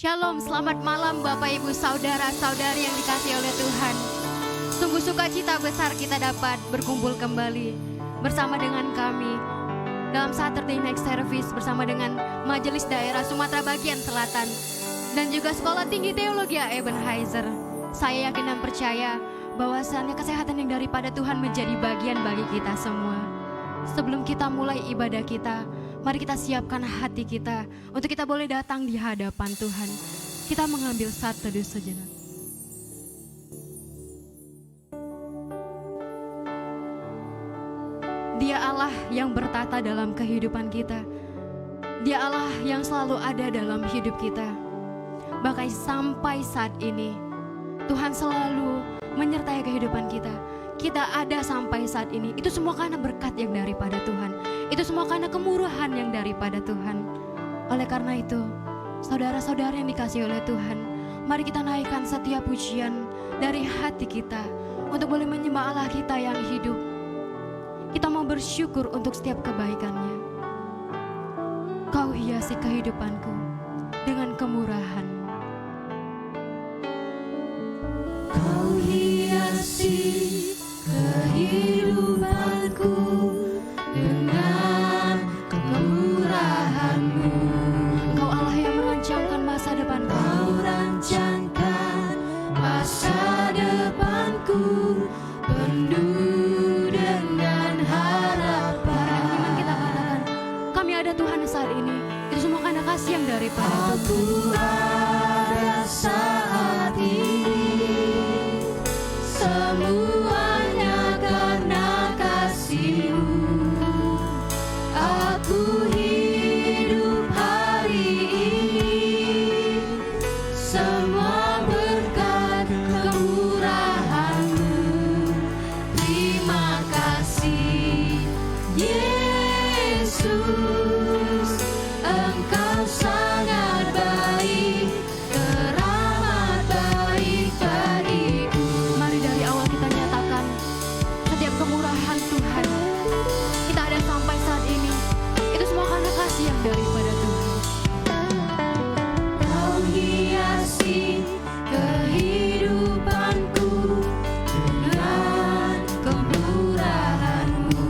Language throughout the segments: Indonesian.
Shalom, selamat malam Bapak Ibu Saudara-saudari yang dikasihi oleh Tuhan. Sungguh sukacita besar kita dapat berkumpul kembali bersama dengan kami dalam Saturday Night Service bersama dengan Majelis Daerah Sumatera Bagian Selatan dan juga Sekolah Tinggi Teologi Ebenezer. Saya yakin dan percaya bahwasannya kesehatan yang daripada Tuhan menjadi bagian bagi kita semua. Sebelum kita mulai ibadah kita, mari kita siapkan hati kita untuk kita boleh datang di hadapan Tuhan. Kita mengambil satu teduh sejenak. Dia Allah yang bertata dalam kehidupan kita. Dia Allah yang selalu ada dalam hidup kita. Bahkan sampai saat ini, Tuhan selalu menyertai kehidupan kita. Kita ada sampai saat ini, itu semua karena berkat yang daripada Tuhan. Itu semua karena kemurahan yang daripada Tuhan. Oleh karena itu, saudara-saudara yang dikasihi oleh Tuhan, mari kita naikkan setiap pujian dari hati kita untuk boleh menyembah Allah kita yang hidup. Kita mau bersyukur untuk setiap kebaikannya. Kau hiasi kehidupanku dengan kemurahan. Kau hiasi kehidupanku dengan kemurahan-Mu. Engkau Allah yang merancangkan masa depanku. Kau rancangkan masa depanku penuh dengan harapan. Iman kita katakan, kami ada Tuhan saat ini. Itu semua karena kasih yang daripada Aku ada saat ini, semuanya karena kasih-Mu. Aku hidup hari ini, semua berkat kemurahan-Mu. Terima kasih Yesus, Engkau sangat baik, teramat baik bagiku. Mari dari awal kita nyatakan setiap kemurahan Tuhan. Kita ada sampai saat ini. Itu semua karena kasih yang daripada Tuhan. Kau hiasi kehidupanku dengan kemurahan-Mu.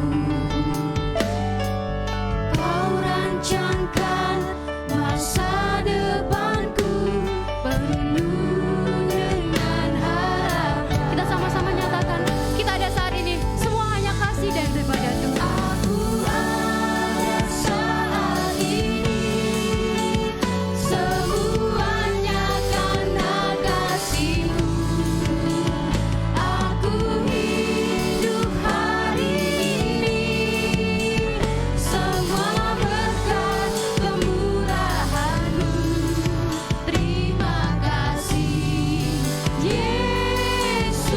Kau rancangkan masa depanku penuh dengan harapan. Kita sama-sama nyatakan kita ada saat ini. Semua hanya kasih daripada Tuhan. Aku ada saat ini, semuanya karena kasih-Mu. Aku hidup hari ini, semua berkat kemurahan-Mu. Terima kasih Yesus,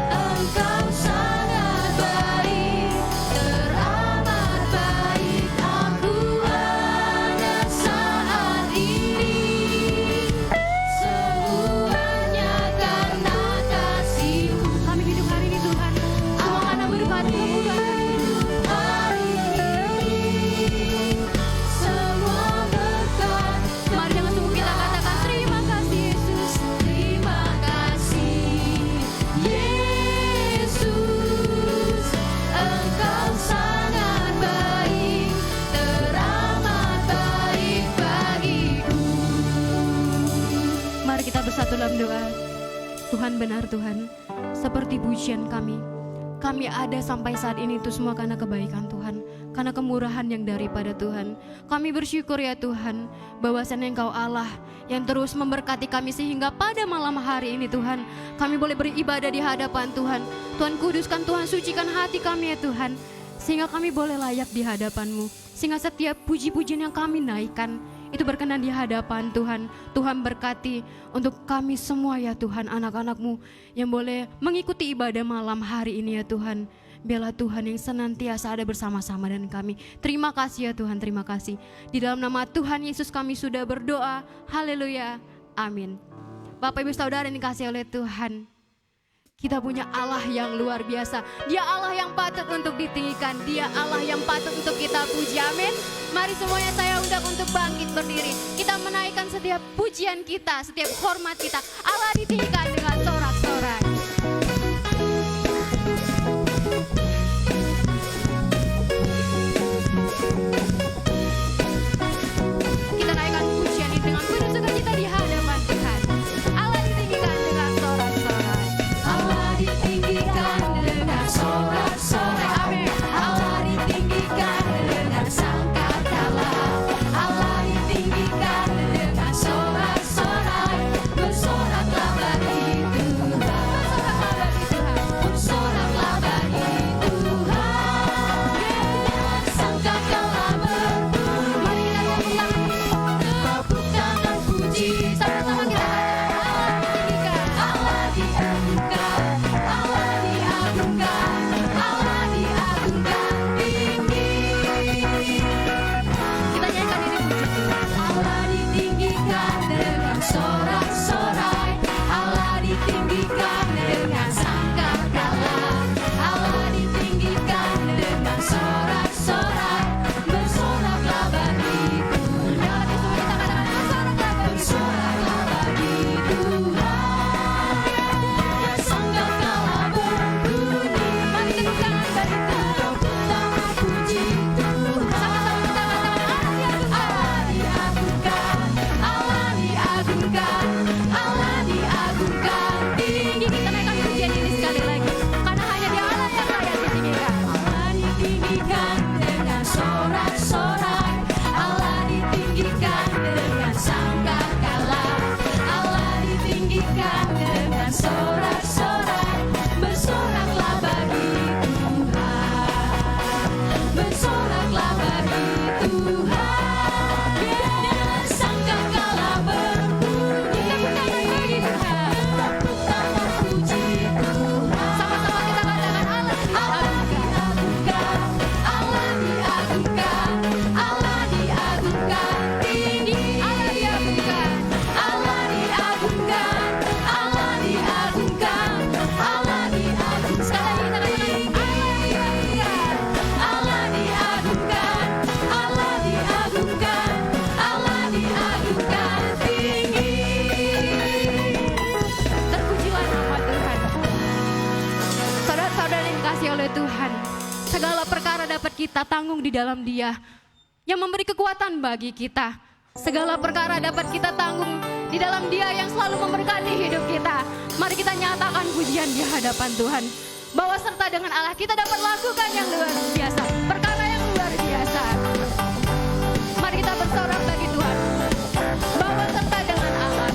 Engkau sangat baik, teramat baik. Aku ada saat ini, semuanya karena kasih-Mu. Kami hidup hari ini Tuhan. Semua karena berkat kemurahan. Hari ini, semua berkat. Mari dengan sungguh kita katakan terima kasih Yesus. Terima kasih Yesus, Engkau sangat baik, teramat baik bagiku. Mari kita bersatu dalam doa. Tuhan benar Tuhan, seperti pujian kami. Kami ada sampai saat ini itu semua karena kebaikan Tuhan, karena kemurahan yang daripada Tuhan. Kami bersyukur ya Tuhan, bahwasannya Engkau Allah yang terus memberkati kami sehingga pada malam hari ini Tuhan, kami boleh beribadah di hadapan Tuhan. Tuhan kuduskan, Tuhan sucikan hati kami ya Tuhan, sehingga kami boleh layak di hadapan-Mu. Sehingga setiap puji-pujian yang kami naikkan itu berkenan di hadapan Tuhan. Tuhan berkati untuk kami semua ya Tuhan, anak-anak-Mu yang boleh mengikuti ibadah malam hari ini ya Tuhan. Biarlah Tuhan yang senantiasa ada bersama-sama dengan kami. Terima kasih ya Tuhan, terima kasih. Di dalam nama Tuhan Yesus kami sudah berdoa. Haleluya, amin. Bapak Ibu Saudara yang dikasihi oleh Tuhan, kita punya Allah yang luar biasa. Dia Allah yang patut untuk ditinggikan. Dia Allah yang patut untuk kita puji. Amin. Mari semuanya saya diundang untuk bangkit berdiri. Kita menaikkan setiap pujian kita, setiap hormat kita. Allah ditinggikan dengan sorak-sorai. Kita naikkan pujian ini dengan penuh sukacita di hadapan Tuhan. Allah ditinggikan dengan sorak-sorai. Allah ditinggikan dengan sorak-sorai. Amin. Allah ditinggikan dengan sangkakala. Allah ditinggikan dengan sorak-sorai. Bersoraklah bagi Tuhan. Bersoraklah bagi Tuhan. Sangkakala berbunyi. Tepuk tangan puji. Sama-sama kita Allah diagungkan, Allah diagungkan, Allah diagungkan tinggi. Kita nyanyikan ini puji. Allah ditinggikan dengan sorak-sorai, Allah ditinggikan dengan sangkakala, Allah ditinggikan dengan sorak-sorai, bersoraklah bagi Tuhan, bersoraklah bagi Tuhan. Sangkakala berbunyi, mari tepuk tangan puji Tuhan. Allah diagungkan, Allah diagungkan, Allah diagungkan tinggi. Kita naikkan pujian ini sekali lagi, karena hanya Dia Allah yang layak ditinggikan. Allah ditinggikan dengan sorak-sorai, Allah ditinggikan dengan sangkakala, Allah ditinggikan dengan sorak-sorai, bersoraklah bagi Tuhan, bersoraklah bagi Tuhan. Sangkakala berbunyi, tepuk tangan puji Tuhan. Sama-sama kita katakan Allah diagungkan, Allah diagungkan, Allah diagungkan tinggi. Allah diagungkan. Allah diagungkan, Allah diagungkan, Allah diagungkan. Sekali lagi kita katakan Allah diagungkan, Allah diagungkan, Allah diagungkan tinggi. Terpujilah nama Tuhan. Saudara-saudara yang dikasihi oleh Tuhan, segala perkara dapat kita tanggung di dalam Dia yang memberi kekuatan bagi kita. Segala perkara dapat kita tanggung di dalam Dia yang selalu memberkati hidup kita. Mari kita nyatakan pujian di hadapan Tuhan, bahwa serta dengan Allah kita dapat lakukan yang luar biasa, perkara yang luar biasa. Mari kita bersorak bagi Tuhan, bahwa serta dengan Allah.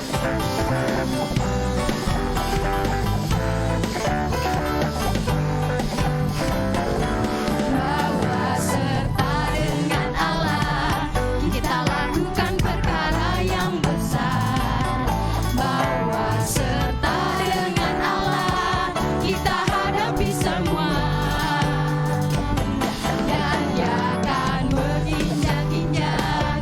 Bahwa serta dengan Allah kita lakukan perkara yang besar. Bahwa serta dengan Allah kita hadapi semua. Dan Dia akan menginjak-injak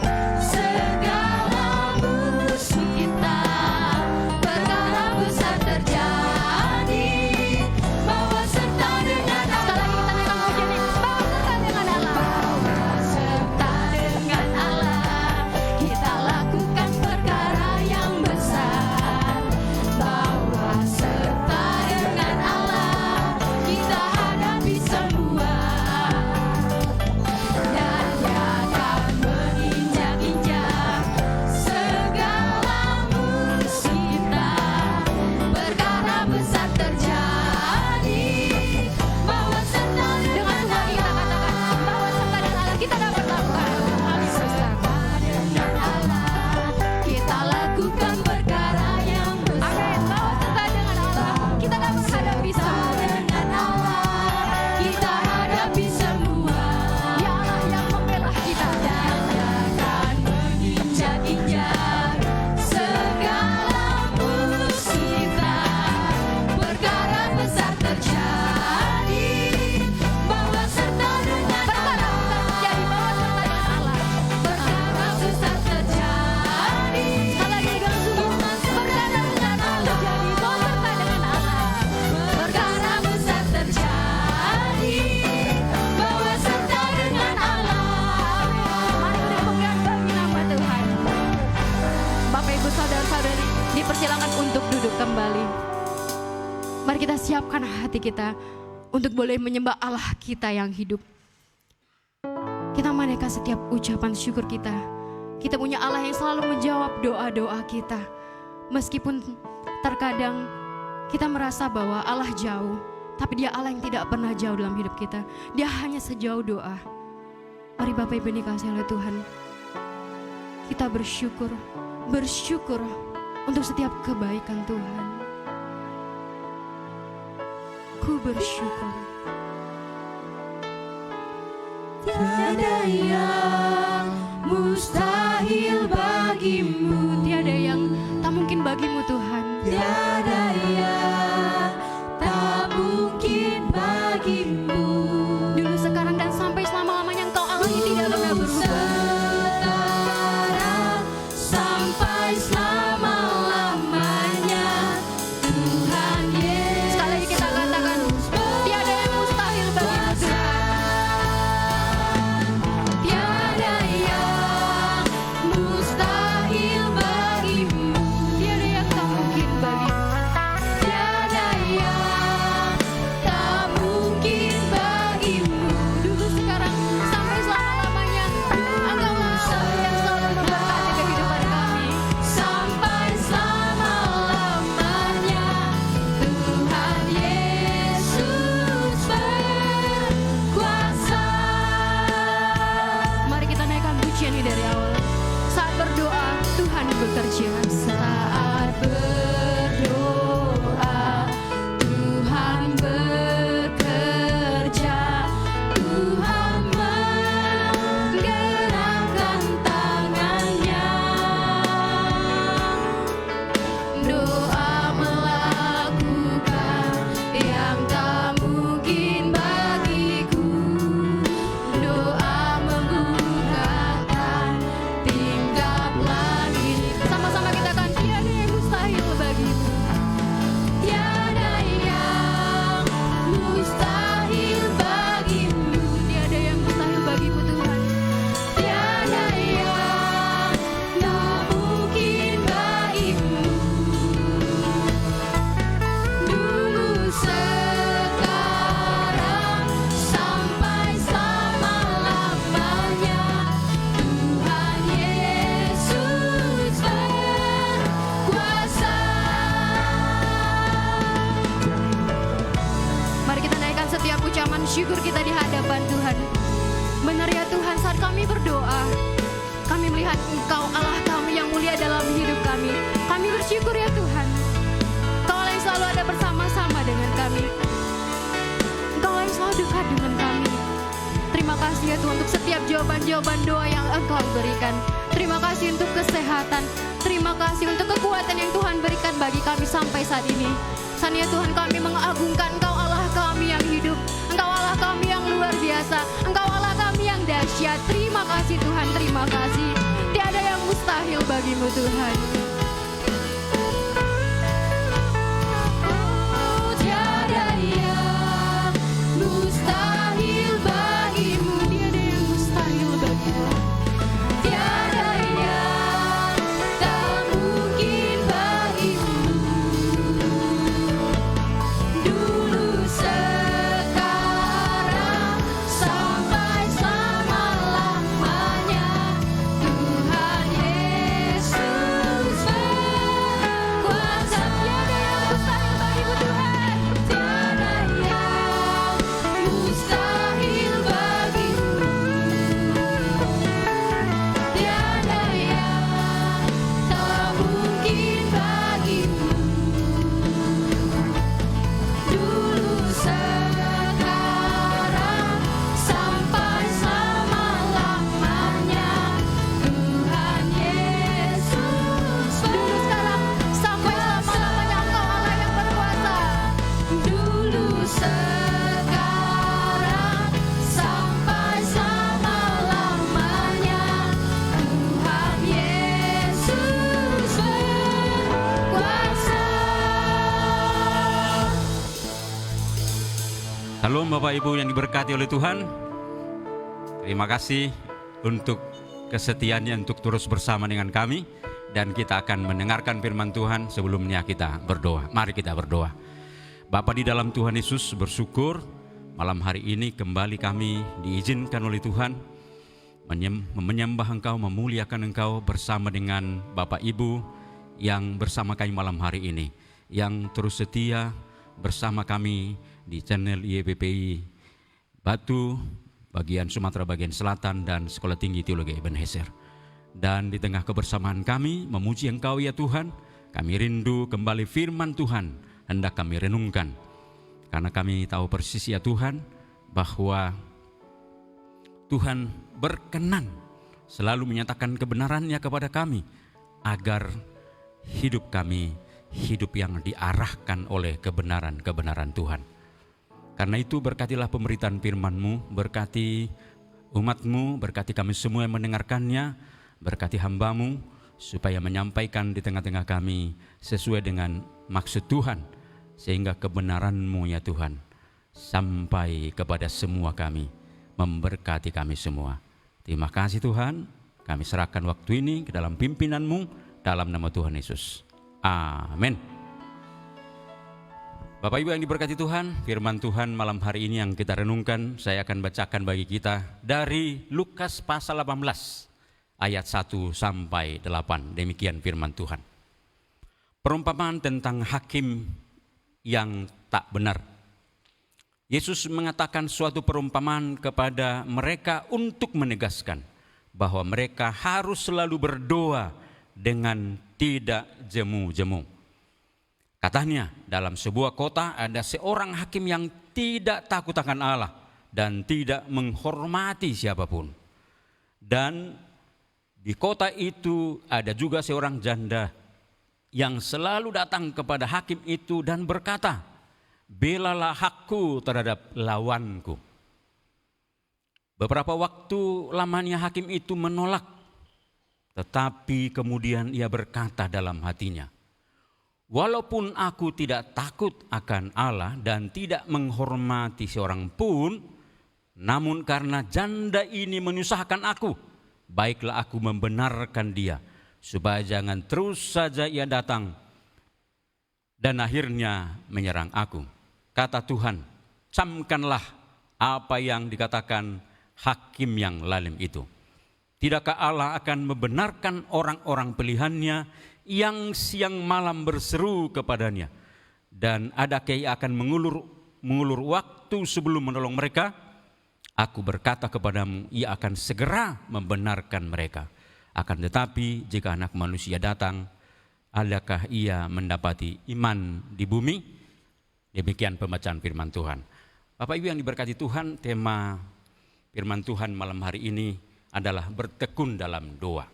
hati kita untuk boleh menyembah Allah kita yang hidup. Kita menaikkan setiap ucapan syukur kita. Kita punya Allah yang selalu menjawab doa-doa kita. Meskipun terkadang kita merasa bahwa Allah jauh, tapi Dia Allah yang tidak pernah jauh dalam hidup kita. Dia hanya sejauh doa. Mari Bapak Ibu dikasihi oleh Tuhan, kita bersyukur untuk setiap kebaikan Tuhan. Ku bersyukur. Tiada yang mustahil bagimu, tiada yang tak mungkin bagimu Tuhan. tiada yang tak mungkin bagimu. Dulu, sekarang, dan sampai selama-lamanya Engkau Allah yang tidak pernah berubah. Sekarang sampai selama-lamanya, Tuhan Yesus. Sekali lagi kita katakan, tiada yang mustahil bagimu Tuhan. Tiada yang mustahil bagimu, Tiada yang tak mungkin bagimu. tiada yang tak mungkin bagimu. Dulu, sekarang, sampai selama-lamanya Engkau Allah yang selalu memberkati kehidupan kami. Sampai selama-lamanya, Tuhan Yesus berkuasa. Mari kita naikkan pujian ini dari awal. Saat berdoa, Tuhan bekerja. Saat berdoa, Tuhan bekerja. Tuhan menggerakkan tangannya. Doa melakukan yang tak mungkin bagiku. Doa membukakan tingkap langit. Sama-sama kita kan, tiada yang mustahil bagimu. Tiada yang mustahil bagimu. Tiada yang mustahil bagimu Tuhan. Tiada yang tak mungkin bagimu. Dulu, sekarang, sampai selama-lamanya, Tuhan Yesus berkuasa. Mari kita naikkan setiap ucapan syukur kita di hadapan Tuhan. Benar ya Tuhan, saat kami berdoa, kami melihat Engkau Allah kami yang mulia dalam hidup kami. Kami bersyukur ya Tuhan, Engkau Allah yang selalu ada bersama-sama dengan kami. Engkau Allah yang selalu dekat dengan kami. Terima kasih ya Tuhan untuk setiap jawaban-jawaban doa yang Engkau berikan. Terima kasih untuk kesehatan. Terima kasih untuk kekuatan yang Tuhan berikan bagi kami sampai saat ini. Saat ya Tuhan, kami mengagungkan Engkau Allah kami yang hidup. Engkau Allah kami yang luar biasa. Engkau Allah kami yang dahsyat. Terima kasih Tuhan, terima kasih. Tiada yang mustahil bagimu Tuhan. Tiada yang mustahil bagimu. Tiada yang mustahil bagimu. Tiada yang tak mungkin bagimu. Dulu, sekarang, sampai selama-lamanya, Tuhan Yesus berkuasa. Tiada yang mustahil bagimu Tuhan. Tiada yang mustahil bagimu. Tiada yang tak mungkin bagimu. Dulu, sekarang, sampai selama-lamanya, Tuhan Yesus berkuasa. Dulu, sekarang, sampai selama-lamanya Engkau Allah yang berkuasa. Dulu, sekarang, sampai selama-lamanya, Tuhan Yesus berkuasa. Halo Bapak Ibu yang diberkati oleh Tuhan. Terima kasih untuk kesetiaannya untuk terus bersama dengan kami. Dan kita akan mendengarkan firman Tuhan. Sebelumnya kita berdoa. Mari kita berdoa. Bapa di dalam Tuhan Yesus, bersyukur malam hari ini kembali kami diizinkan oleh Tuhan menyembah Engkau, memuliakan Engkau bersama dengan Bapak Ibu yang bersama kami malam hari ini, yang terus setia bersama kami di channel YPPI Batu, bagian Sumatera bagian Selatan, dan Sekolah Tinggi Teologi Ebenezer. Dan di tengah kebersamaan kami memuji Engkau ya Tuhan, kami rindu kembali firman Tuhan hendak kami renungkan. Karena kami tahu persis ya Tuhan, bahwa Tuhan berkenan selalu menyatakan kebenarannya kepada kami, agar hidup kami hidup yang diarahkan oleh kebenaran-kebenaran Tuhan. Karena itu berkatilah pemberitaan firman-Mu, berkati umat-Mu, berkati kami semua yang mendengarkannya, berkati hamba-Mu, supaya menyampaikan di tengah-tengah kami sesuai dengan maksud Tuhan, sehingga kebenaran-Mu ya Tuhan sampai kepada semua kami, memberkati kami semua. Terima kasih Tuhan, kami serahkan waktu ini ke dalam pimpinan-Mu, dalam nama Tuhan Yesus. Amin. Bapak Ibu yang diberkati Tuhan, firman Tuhan malam hari ini yang kita renungkan, saya akan bacakan bagi kita dari Lukas pasal 18 ayat 1 sampai 8. Demikian firman Tuhan. Perumpamaan tentang hakim yang tak benar. Yesus mengatakan suatu perumpamaan kepada mereka untuk menegaskan bahwa mereka harus selalu berdoa dengan tidak jemu-jemu. Katanya, dalam sebuah kota ada seorang hakim yang tidak takut akan Allah dan tidak menghormati siapapun. Dan di kota itu ada juga seorang janda yang selalu datang kepada hakim itu dan berkata, "Belalah hakku terhadap lawanku." Beberapa waktu lamanya hakim itu menolak, tetapi kemudian ia berkata dalam hatinya, "Walaupun aku tidak takut akan Allah dan tidak menghormati seorang pun, namun karena janda ini menyusahkan aku, baiklah aku membenarkan dia, supaya jangan terus saja ia datang dan akhirnya menyerang aku." Kata Tuhan, "Camkanlah apa yang dikatakan hakim yang lalim itu. Tidakkah Allah akan membenarkan orang-orang pilihannya yang siang malam berseru kepadanya, dan adakah ia akan mengulur waktu sebelum menolong mereka? Aku berkata kepadamu, ia akan segera membenarkan mereka. Akan tetapi jika Anak Manusia datang, adakah ia mendapati iman di bumi?" Demikian pembacaan firman Tuhan. Bapak Ibu yang diberkati Tuhan, tema firman Tuhan malam hari ini adalah bertekun dalam doa.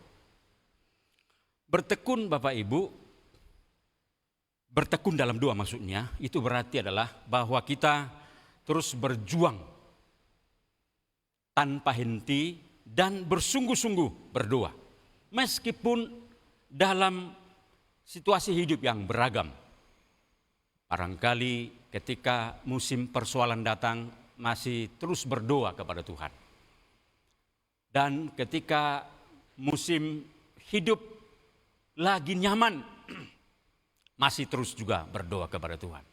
Bertekun Bapak Ibu, bertekun dalam doa maksudnya itu berarti adalah bahwa kita terus berjuang tanpa henti dan bersungguh-sungguh berdoa. Meskipun dalam situasi hidup yang beragam. Barangkali ketika musim persoalan datang masih terus berdoa kepada Tuhan. Dan ketika musim hidup lagi nyaman, masih terus juga berdoa kepada Tuhan.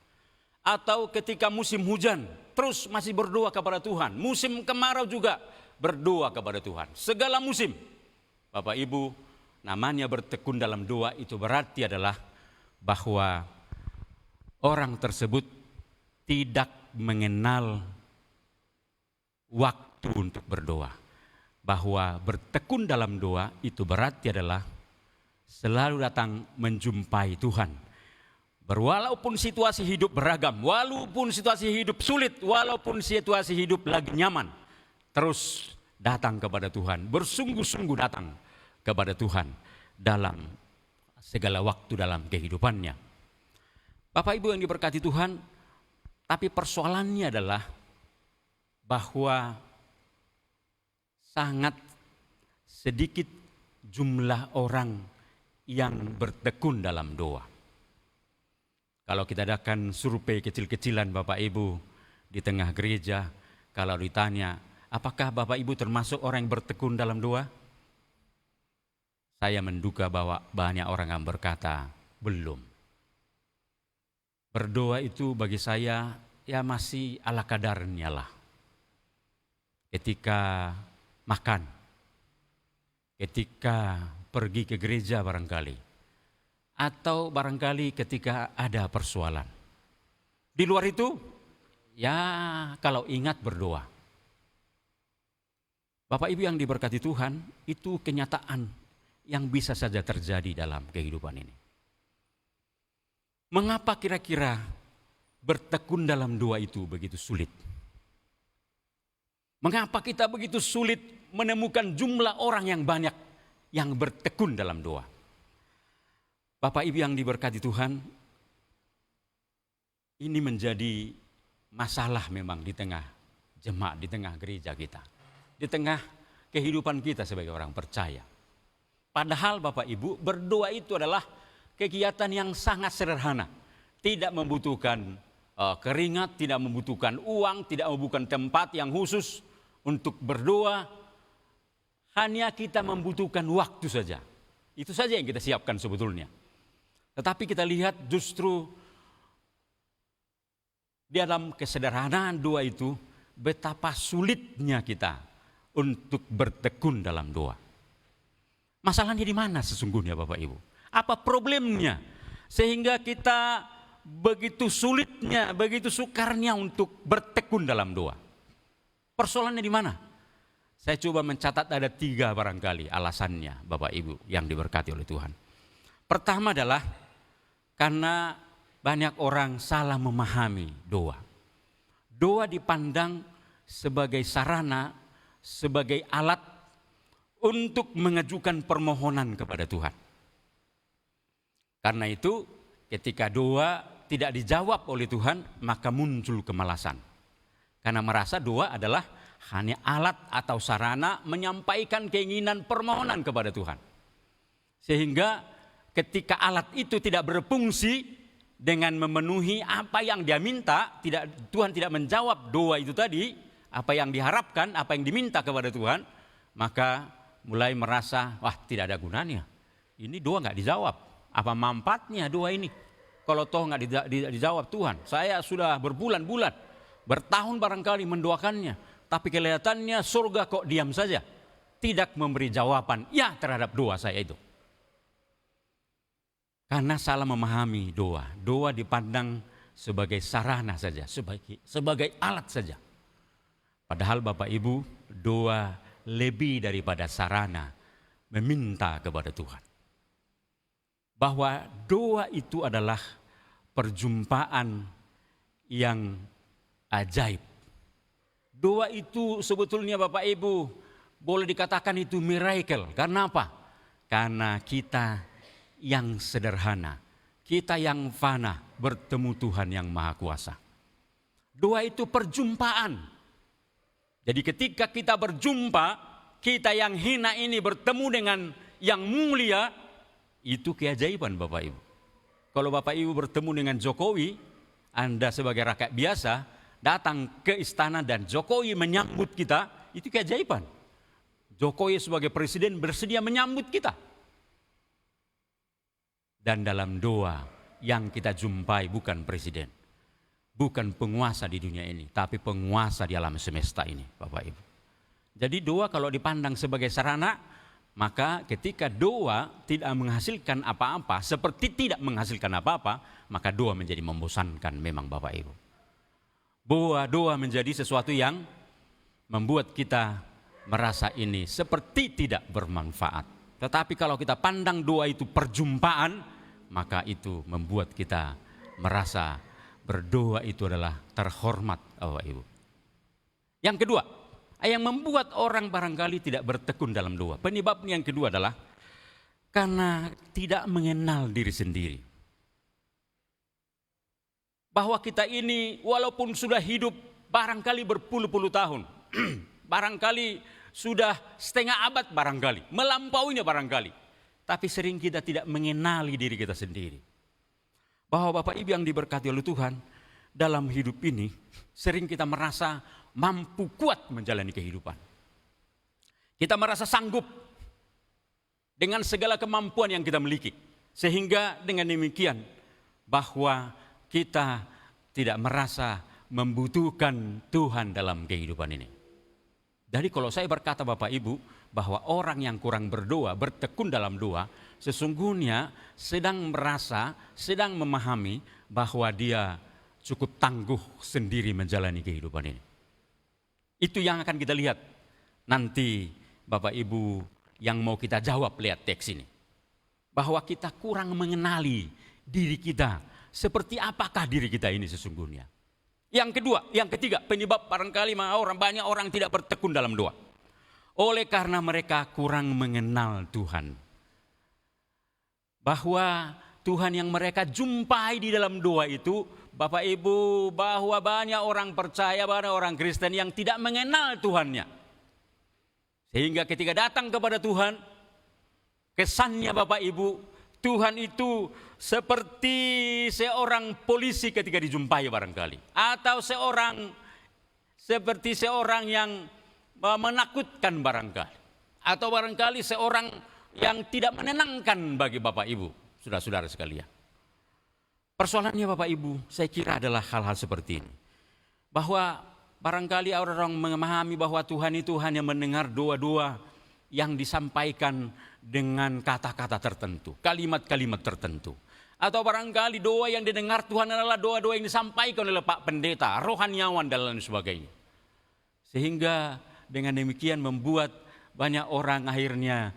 Atau ketika musim hujan, terus masih berdoa kepada Tuhan. Musim kemarau juga berdoa kepada Tuhan. Segala musim, Bapak Ibu, namanya bertekun dalam doa itu berarti adalah bahwa orang tersebut tidak mengenal waktu untuk berdoa. Bahwa bertekun dalam doa itu berarti adalah selalu datang menjumpai Tuhan. Walaupun situasi hidup beragam, walaupun situasi hidup sulit, walaupun situasi hidup lagi nyaman, terus datang kepada Tuhan, bersungguh-sungguh datang kepada Tuhan dalam segala waktu dalam kehidupannya. Bapak Ibu yang diberkati Tuhan, tapi persoalannya adalah bahwa sangat sedikit jumlah orang yang bertekun dalam doa. Kalau kita adakan survei kecil-kecilan Bapak Ibu di tengah gereja, kalau ditanya, apakah Bapak Ibu termasuk orang yang bertekun dalam doa? Saya menduga bahwa banyak orang yang berkata, belum. Berdoa itu bagi saya ya masih ala kadarnya lah. Ketika makan, ketika pergi ke gereja barangkali, atau barangkali ketika ada persoalan. Di luar itu, ya kalau ingat berdoa. Bapak Ibu yang diberkati Tuhan, itu kenyataan yang bisa saja terjadi dalam kehidupan ini. Mengapa kira-kira bertekun dalam doa itu begitu sulit? Mengapa kita begitu sulit menemukan jumlah orang yang banyak yang bertekun dalam doa? Bapak Ibu yang diberkati Tuhan, ini menjadi masalah memang di tengah jemaat, di tengah gereja kita, di tengah kehidupan kita sebagai orang percaya. Padahal Bapak Ibu, berdoa itu adalah kegiatan yang sangat sederhana, tidak membutuhkan keringat, tidak membutuhkan uang, tidak membutuhkan tempat yang khusus untuk berdoa. Hanya kita membutuhkan waktu saja. Itu saja yang kita siapkan sebetulnya. Tetapi kita lihat justru di dalam kesederhanaan doa itu, betapa sulitnya kita untuk bertekun dalam doa. Masalahnya di mana sesungguhnya Bapak Ibu? Apa problemnya? Sehingga kita begitu sulitnya, begitu sukarnya untuk bertekun dalam doa. Persoalannya di mana? Saya coba mencatat ada 3 barangkali alasannya Bapak Ibu yang diberkati oleh Tuhan. Pertama adalah karena banyak orang salah memahami doa. Doa dipandang sebagai sarana, sebagai alat untuk mengajukan permohonan kepada Tuhan. Karena itu ketika doa tidak dijawab oleh Tuhan, maka muncul kemalasan. Karena merasa doa adalah hanya alat atau sarana menyampaikan keinginan permohonan kepada Tuhan. Sehingga ketika alat itu tidak berfungsi dengan memenuhi apa yang dia minta, Tuhan tidak menjawab doa itu tadi, apa yang diharapkan, apa yang diminta kepada Tuhan, maka mulai merasa, wah tidak ada gunanya. Ini doa nggak dijawab. Apa manfaatnya doa ini? Kalau toh nggak dijawab Tuhan, saya sudah berbulan-bulan, bertahun barangkali mendoakannya, tapi kelihatannya surga kok diam saja, tidak memberi jawaban ya terhadap doa saya itu. Karena salah memahami doa. Doa dipandang sebagai sarana saja, sebagai alat saja. Padahal Bapak Ibu, doa lebih daripada sarana meminta kepada Tuhan. Bahwa doa itu adalah perjumpaan yang ajaib. Doa itu sebetulnya Bapak Ibu boleh dikatakan itu miracle. Karena apa? Karena kita yang sederhana, kita yang fana bertemu Tuhan yang Maha Kuasa. Doa itu perjumpaan. Jadi ketika kita berjumpa, kita yang hina ini bertemu dengan yang mulia, itu keajaiban Bapak Ibu. Kalau Bapak Ibu bertemu dengan Jokowi, Anda sebagai rakyat biasa datang ke istana dan Jokowi menyambut kita, itu keajaiban. Jokowi sebagai presiden bersedia menyambut kita. Dan dalam doa yang kita jumpai bukan presiden, bukan penguasa di dunia ini, tapi penguasa di alam semesta ini Bapak Ibu. Jadi doa kalau dipandang sebagai sarana, maka ketika doa tidak menghasilkan apa-apa, seperti tidak menghasilkan apa-apa, maka doa menjadi membosankan memang Bapak Ibu. Doa menjadi sesuatu yang membuat kita merasa ini seperti tidak bermanfaat. Tetapi kalau kita pandang doa itu perjumpaan, maka itu membuat kita merasa berdoa itu adalah terhormat Bapak Ibu. Yang kedua, yang membuat orang barangkali tidak bertekun dalam doa. Penyebabnya yang kedua adalah karena tidak mengenal diri sendiri. Bahwa kita ini walaupun sudah hidup barangkali berpuluh-puluh tahun, barangkali sudah setengah abad barangkali, melampauinya barangkali. Tapi sering kita tidak mengenali diri kita sendiri. Bahwa Bapak Ibu yang diberkati oleh Tuhan, dalam hidup ini sering kita merasa mampu kuat menjalani kehidupan. Kita merasa sanggup dengan segala kemampuan yang kita miliki. Sehingga dengan demikian bahwa kita tidak merasa membutuhkan Tuhan dalam kehidupan ini. Jadi kalau saya berkata Bapak Ibu bahwa orang yang kurang berdoa, bertekun dalam doa, sesungguhnya sedang merasa, sedang memahami bahwa dia cukup tangguh sendiri menjalani kehidupan ini. Itu yang akan kita lihat nanti Bapak Ibu yang mau kita jawab lihat teks ini. Bahwa kita kurang mengenali diri kita. Seperti apakah diri kita ini sesungguhnya. Yang kedua, yang ketiga, penyebab barangkali banyak orang tidak bertekun dalam doa. Oleh karena mereka kurang mengenal Tuhan. Bahwa Tuhan yang mereka jumpai di dalam doa itu, Bapak Ibu, bahwa banyak orang percaya, banyak orang Kristen yang tidak mengenal Tuhannya. Sehingga ketika datang kepada Tuhan, kesannya Bapak Ibu, Tuhan itu seperti seorang polisi ketika dijumpai barangkali. Atau seperti seorang yang menakutkan barangkali. Atau barangkali seorang yang tidak menenangkan bagi Bapak Ibu, saudara-saudara sekalian. Persoalannya Bapak Ibu, saya kira adalah hal-hal seperti ini. Bahwa barangkali orang-orang memahami bahwa Tuhan itu hanya mendengar doa-doa yang disampaikan dengan kata-kata tertentu, kalimat-kalimat tertentu. Atau barangkali doa yang didengar Tuhan adalah doa-doa yang disampaikan oleh Pak Pendeta, rohaniawan dan lain sebagainya. Sehingga dengan demikian membuat banyak orang akhirnya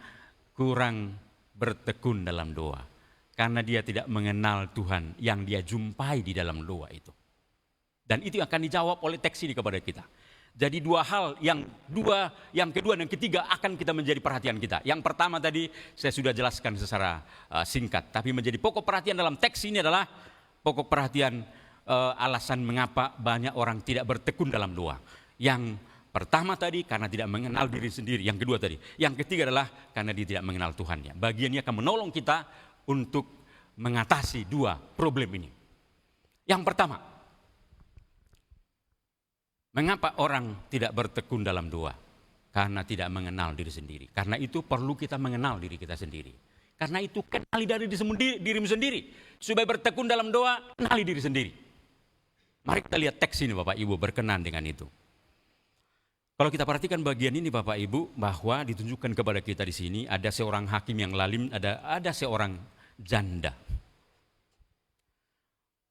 kurang bertekun dalam doa. Karena dia tidak mengenal Tuhan yang dia jumpai di dalam doa itu. Dan itu akan dijawab oleh teks ini kepada kita. Jadi dua hal, yang kedua dan ketiga akan kita menjadi perhatian kita. Yang pertama tadi saya sudah jelaskan secara singkat. Tapi menjadi pokok perhatian dalam teks ini adalah pokok perhatian alasan mengapa banyak orang tidak bertekun dalam doa. Yang pertama tadi karena tidak mengenal diri sendiri. Yang kedua tadi. Yang ketiga adalah karena dia tidak mengenal Tuhannya. Bagiannya akan menolong kita untuk mengatasi dua problem ini. Yang pertama, mengapa orang tidak bertekun dalam doa? Karena tidak mengenal diri sendiri. Karena itu perlu kita mengenal diri kita sendiri. Karena itu kenali dari dirimu sendiri. Supaya bertekun dalam doa, kenali diri sendiri. Mari kita lihat teks ini Bapak Ibu berkenan dengan itu. Kalau kita perhatikan bagian ini Bapak Ibu, bahwa ditunjukkan kepada kita di sini ada seorang hakim yang lalim, ada seorang janda.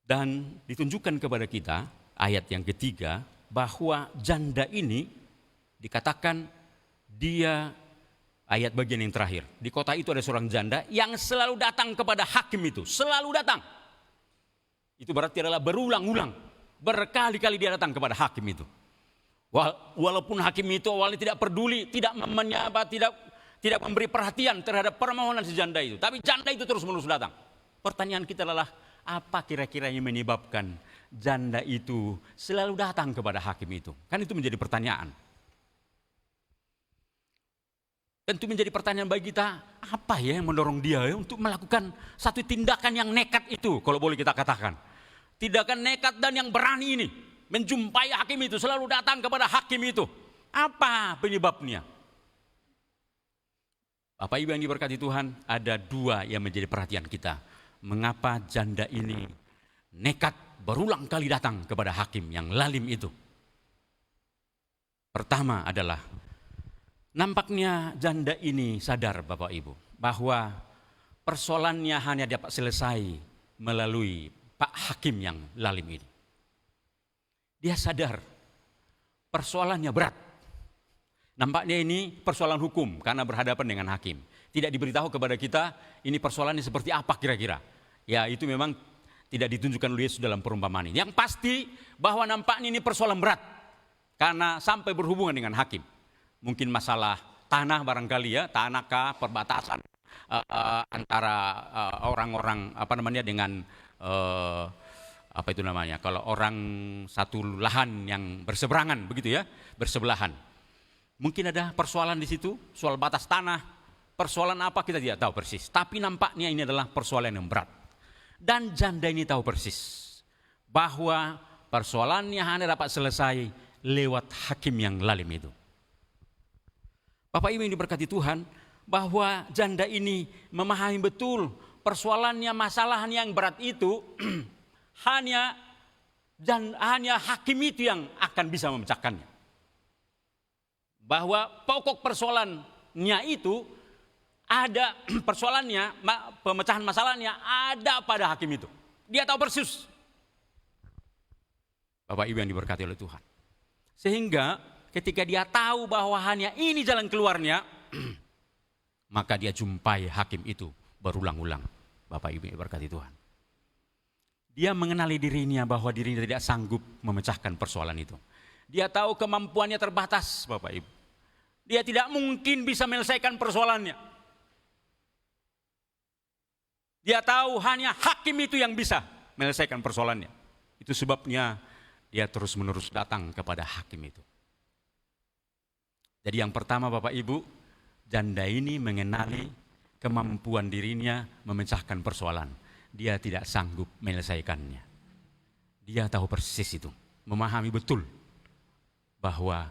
Dan ditunjukkan kepada kita ayat yang ketiga, bahwa janda ini dikatakan dia, ayat bagian yang terakhir, di kota itu ada seorang janda yang selalu datang kepada hakim itu, selalu datang. Itu berarti adalah berulang-ulang, berkali-kali dia datang kepada hakim itu. Walaupun hakim itu awalnya tidak peduli, tidak menyapa, tidak memberi perhatian terhadap permohonan si janda itu, tapi janda itu terus-menerus datang. Pertanyaan kita adalah, apa kira-kira yang menyebabkan janda itu selalu datang kepada hakim itu? Kan itu menjadi pertanyaan. Tentu menjadi pertanyaan bagi kita, apa ya yang mendorong dia untuk melakukan satu tindakan yang nekat itu, kalau boleh kita katakan. Tindakan nekat dan yang berani ini, menjumpai hakim itu, selalu datang kepada hakim itu. Apa penyebabnya? Bapak Ibu yang diberkati Tuhan, ada dua yang menjadi perhatian kita. Mengapa janda ini nekat berulang kali datang kepada hakim yang lalim itu? Pertama adalah, nampaknya janda ini sadar Bapak Ibu, bahwa persoalannya hanya dapat selesai melalui Pak Hakim yang lalim ini. Dia sadar persoalannya berat. Nampaknya ini persoalan hukum karena berhadapan dengan hakim. Tidak diberitahu kepada kita ini persoalannya seperti apa kira-kira. Ya itu memang tidak ditunjukkan oleh Yesus dalam perumpamaan ini. Yang pasti bahwa nampaknya ini persoalan berat. Karena sampai berhubungan dengan hakim. Mungkin masalah tanah barangkali ya, tanahkah, perbatasan antara orang-orang dengan apa itu namanya, kalau orang satu lahan yang berseberangan begitu ya, bersebelahan. Mungkin ada persoalan di situ, soal batas tanah, persoalan apa kita tidak tahu persis. Tapi nampaknya ini adalah persoalan yang berat. Dan janda ini tahu persis bahwa persoalannya hanya dapat selesai lewat hakim yang lalim itu. Bapak Ibu yang diberkati Tuhan, bahwa janda ini memahami betul persoalannya, masalahnya yang berat itu hanya hakim itu yang akan bisa memecahkannya. Bahwa pokok persoalannya itu ada pemecahan masalahnya ada pada hakim itu. Dia tahu persis. Bapak Ibu yang diberkati oleh Tuhan. Sehingga ketika dia tahu bahwa hanya ini jalan keluarnya, maka dia jumpai hakim itu berulang-ulang. Bapak Ibu yang diberkati Tuhan. Dia mengenali dirinya bahwa dirinya tidak sanggup memecahkan persoalan itu. Dia tahu kemampuannya terbatas, Bapak Ibu. Dia tidak mungkin bisa menyelesaikan persoalannya. Dia tahu hanya hakim itu yang bisa menyelesaikan persoalannya. Itu sebabnya dia terus-menerus datang kepada hakim itu. Jadi yang pertama Bapak Ibu, janda ini mengenali kemampuan dirinya memecahkan persoalan. Dia tidak sanggup menyelesaikannya. Dia tahu persis itu, memahami betul bahwa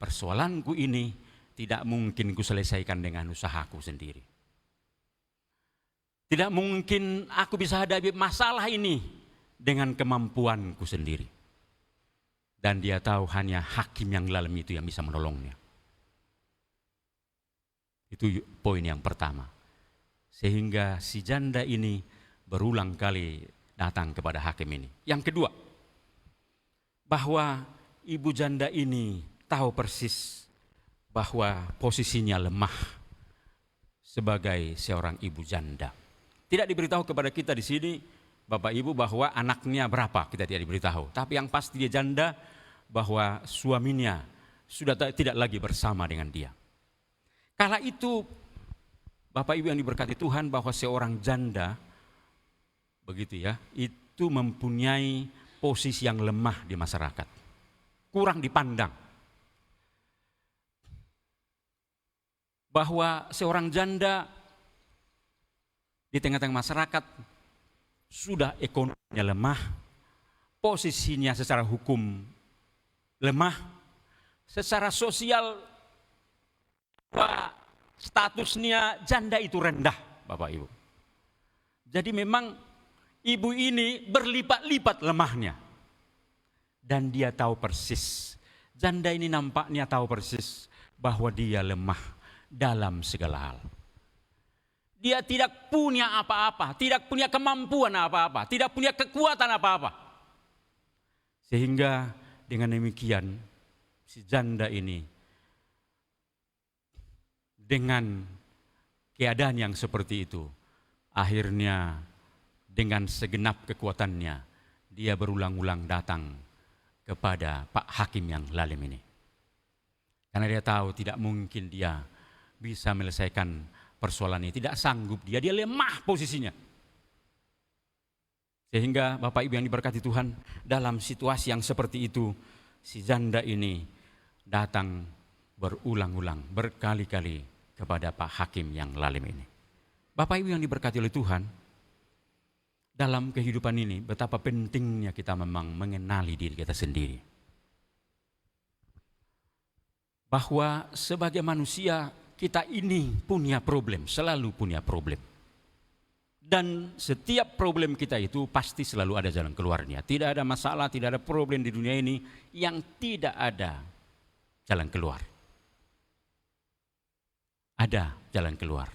persoalanku ini tidak mungkin kuselesaikan dengan usahaku sendiri. Tidak mungkin aku bisa hadapi masalah ini dengan kemampuanku sendiri. Dan dia tahu hanya hakim yang dalam itu yang bisa menolongnya. Itu poin yang pertama. Sehingga si janda ini berulang kali datang kepada hakim ini. Yang kedua, bahwa ibu janda ini tahu persis bahwa posisinya lemah sebagai seorang ibu janda. Tidak diberitahu kepada kita di sini, Bapak Ibu, bahwa anaknya berapa, kita tidak diberitahu. Tapi yang pasti dia janda, bahwa suaminya sudah tidak lagi bersama dengan dia. Kala itu, Bapak Ibu yang diberkati Tuhan, bahwa seorang janda, begitu ya, itu mempunyai posisi yang lemah di masyarakat. Kurang dipandang. Bahwa seorang janda di tengah-tengah masyarakat sudah ekonominya lemah, posisinya secara hukum lemah, secara sosial statusnya janda itu rendah, Bapak Ibu. Jadi memang ibu ini berlipat-lipat lemahnya. Dan dia tahu persis, janda ini nampaknya tahu persis bahwa dia lemah dalam segala hal. Dia tidak punya apa-apa, tidak punya kemampuan apa-apa, tidak punya kekuatan apa-apa. Sehingga dengan demikian si janda ini dengan keadaan yang seperti itu, akhirnya dengan segenap kekuatannya dia berulang-ulang datang kepada Pak Hakim yang lalim ini. Karena dia tahu tidak mungkin dia bisa menyelesaikan persoalan ini, tidak sanggup dia lemah posisinya. Sehingga Bapak Ibu yang diberkati Tuhan, dalam situasi yang seperti itu, si janda ini datang berulang-ulang, berkali-kali kepada Pak Hakim yang lalim ini. Bapak Ibu yang diberkati oleh Tuhan, dalam kehidupan ini betapa pentingnya kita memang mengenali diri kita sendiri. Bahwa sebagai manusia kita ini punya problem, selalu punya problem. Dan setiap problem kita itu pasti selalu ada jalan keluarnya. Tidak ada masalah, tidak ada problem di dunia ini yang tidak ada jalan keluar. Ada jalan keluar.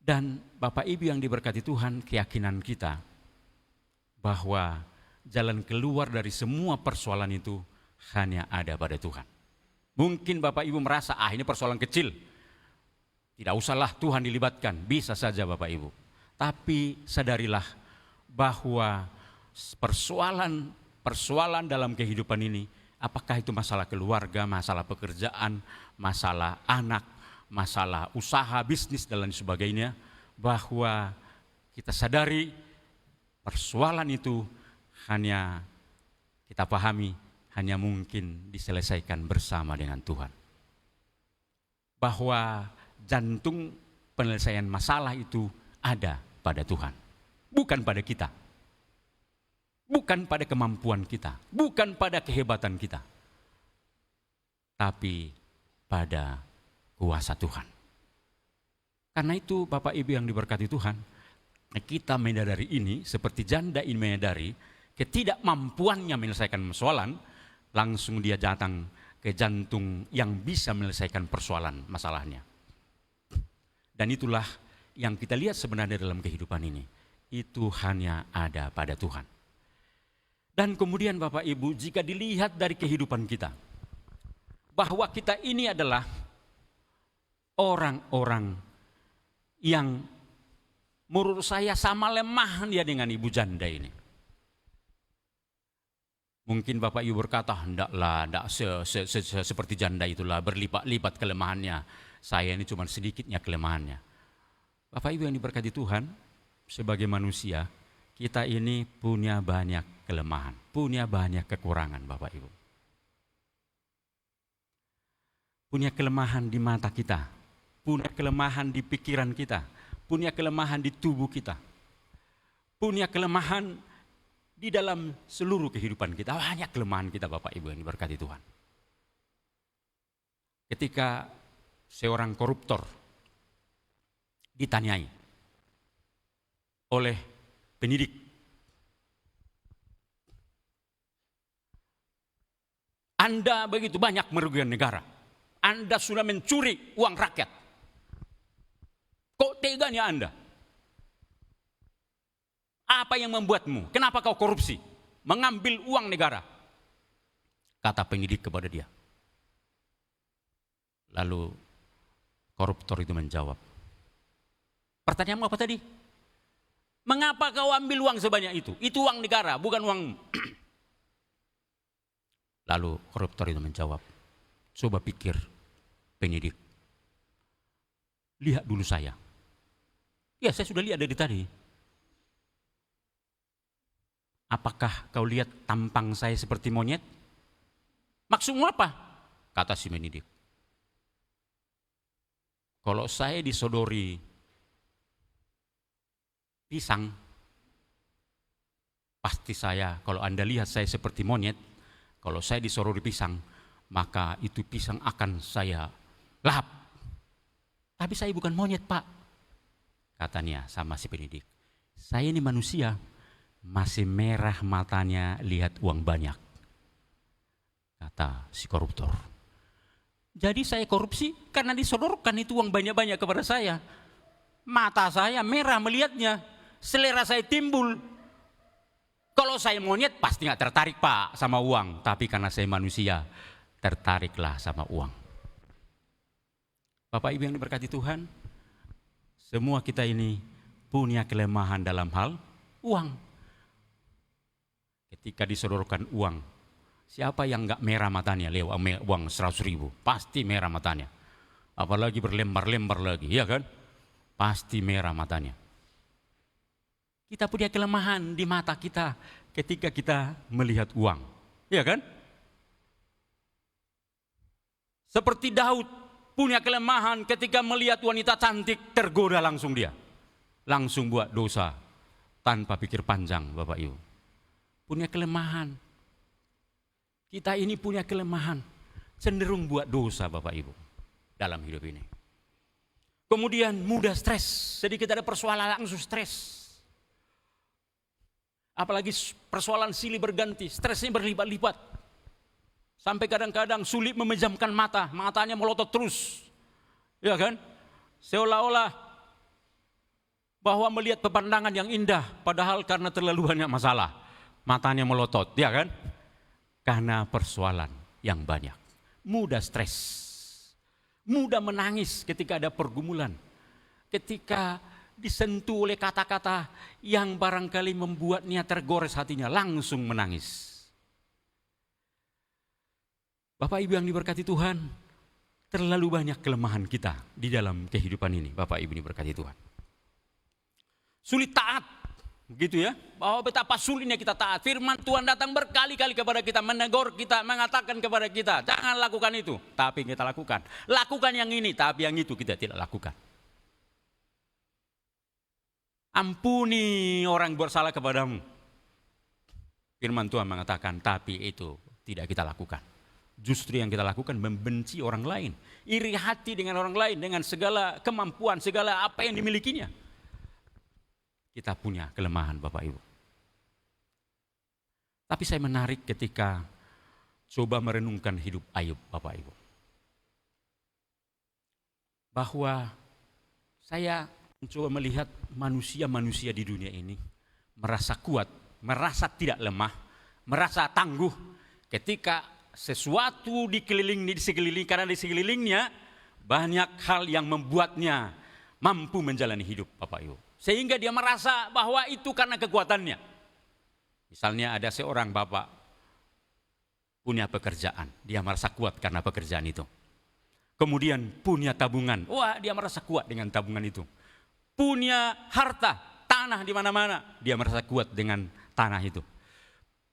Dan Bapak Ibu yang diberkati Tuhan, keyakinan kita bahwa jalan keluar dari semua persoalan itu hanya ada pada Tuhan. Mungkin Bapak Ibu merasa, ini persoalan kecil. Tidak usahlah Tuhan dilibatkan, bisa saja Bapak Ibu. Tapi sadarilah bahwa persoalan dalam kehidupan ini, apakah itu masalah keluarga, masalah pekerjaan, masalah anak, masalah usaha, bisnis dan lain sebagainya, bahwa kita sadari persoalan itu hanya kita pahami, hanya mungkin diselesaikan bersama dengan Tuhan. Bahwa jantung penyelesaian masalah itu ada pada Tuhan, bukan pada kita, bukan pada kemampuan kita, bukan pada kehebatan kita, tapi pada kuasa Tuhan. Karena itu Bapak Ibu yang diberkati Tuhan, Nah, kita menyadari ini seperti janda ini menyadari ketidakmampuannya menyelesaikan persoalan, langsung dia datang ke jantung yang bisa menyelesaikan persoalan masalahnya. Dan itulah yang kita lihat sebenarnya dalam kehidupan ini. Itu hanya ada pada Tuhan. Dan kemudian Bapak Ibu, jika dilihat dari kehidupan kita, bahwa kita ini adalah orang-orang yang menurut saya sama lemah dia dengan ibu janda ini. Mungkin Bapak Ibu berkata, enggak seperti janda itulah, berlipat-lipat kelemahannya. Saya ini cuma sedikitnya kelemahannya. Bapak Ibu yang diberkati Tuhan, sebagai manusia, kita ini punya banyak kelemahan, punya banyak kekurangan Bapak Ibu. Punya kelemahan di mata kita, punya kelemahan di pikiran kita, punya kelemahan di tubuh kita, punya kelemahan di dalam seluruh kehidupan kita. Banyak kelemahan kita Bapak Ibu yang diberkati Tuhan. Ketika seorang koruptor ditanyai oleh penyidik, Anda begitu banyak merugikan negara, Anda sudah mencuri uang rakyat, kok teganya Anda? Apa yang membuatmu? Kenapa kau korupsi? Mengambil uang negara? Kata penyidik kepada dia. Lalu koruptor itu menjawab, pertanyaanmu apa tadi? Mengapa kau ambil uang sebanyak itu? Itu uang negara, bukan uang. Lalu koruptor itu menjawab, coba pikir penyidik, lihat dulu saya. Ya, saya sudah lihat dari tadi. Apakah kau lihat tampang saya seperti monyet? Maksudmu apa? Kata si penyidik. Kalau saya disodori pisang, pasti saya, kalau Anda lihat saya seperti monyet, kalau saya disodori pisang, maka itu pisang akan saya lahap. Tapi saya bukan monyet, Pak. Katanya sama si penyidik. Saya ini manusia, masih merah matanya lihat uang banyak. Kata si koruptor. Jadi saya korupsi karena disodorkan itu uang banyak-banyak kepada saya. Mata saya merah melihatnya, selera saya timbul. Kalau saya monyet pasti gak tertarik Pak sama uang. Tapi karena saya manusia, tertariklah sama uang. Bapak Ibu yang diberkati Tuhan, semua kita ini punya kelemahan dalam hal uang. Ketika disodorkan uang, siapa yang gak merah matanya lewat uang 100.000? Pasti merah matanya. Apalagi berlembar-lembar lagi, ya kan? Pasti merah matanya. Kita punya kelemahan di mata kita ketika kita melihat uang, ya kan? Seperti Daud punya kelemahan ketika melihat wanita cantik, tergoda langsung dia. Langsung buat dosa tanpa pikir panjang, Bapak Ibu. Punya kelemahan. Kita ini punya kelemahan, cenderung buat dosa Bapak Ibu dalam hidup ini. Kemudian mudah stres, sedikit ada persoalan langsung stres. Apalagi persoalan silih berganti, stresnya berlipat-lipat. Sampai kadang-kadang sulit memejamkan mata, matanya melotot terus. Ya kan? Seolah-olah bahwa melihat pemandangan yang indah, padahal karena terlalu banyak masalah, matanya melotot, ya kan? Karena persoalan yang banyak. Mudah stres, mudah menangis ketika ada pergumulan, ketika disentuh oleh kata-kata yang barangkali membuatnya tergores hatinya, langsung menangis. Bapak Ibu yang diberkati Tuhan, terlalu banyak kelemahan kita di dalam kehidupan ini. Bapak Ibu diberkati Tuhan. Sulit taat, begitu ya. Bahwa betapa sulitnya kita taat. Firman Tuhan datang berkali-kali kepada kita, menegur kita, mengatakan kepada kita, jangan lakukan itu. Tapi kita lakukan. Lakukan yang ini, tapi yang itu kita tidak lakukan. Ampuni orang bersalah kepadamu. Firman Tuhan mengatakan, tapi itu tidak kita lakukan. Justru yang kita lakukan membenci orang lain, iri hati dengan orang lain, dengan segala kemampuan, segala apa yang dimilikinya. kita punya kelemahan Bapak Ibu. Tapi saya menarik ketika coba merenungkan hidup Ayub Bapak Ibu. Bahwa saya mencoba melihat manusia-manusia di dunia ini merasa kuat, merasa tidak lemah, merasa tangguh ketika sesuatu di sekelilingnya banyak hal yang membuatnya mampu menjalani hidup Bapak Ibu. Sehingga dia merasa bahwa itu karena kekuatannya. Misalnya ada seorang bapak punya pekerjaan, dia merasa kuat karena pekerjaan itu. Kemudian punya tabungan, wah dia merasa kuat dengan tabungan itu. Punya harta, tanah di mana-mana, dia merasa kuat dengan tanah itu.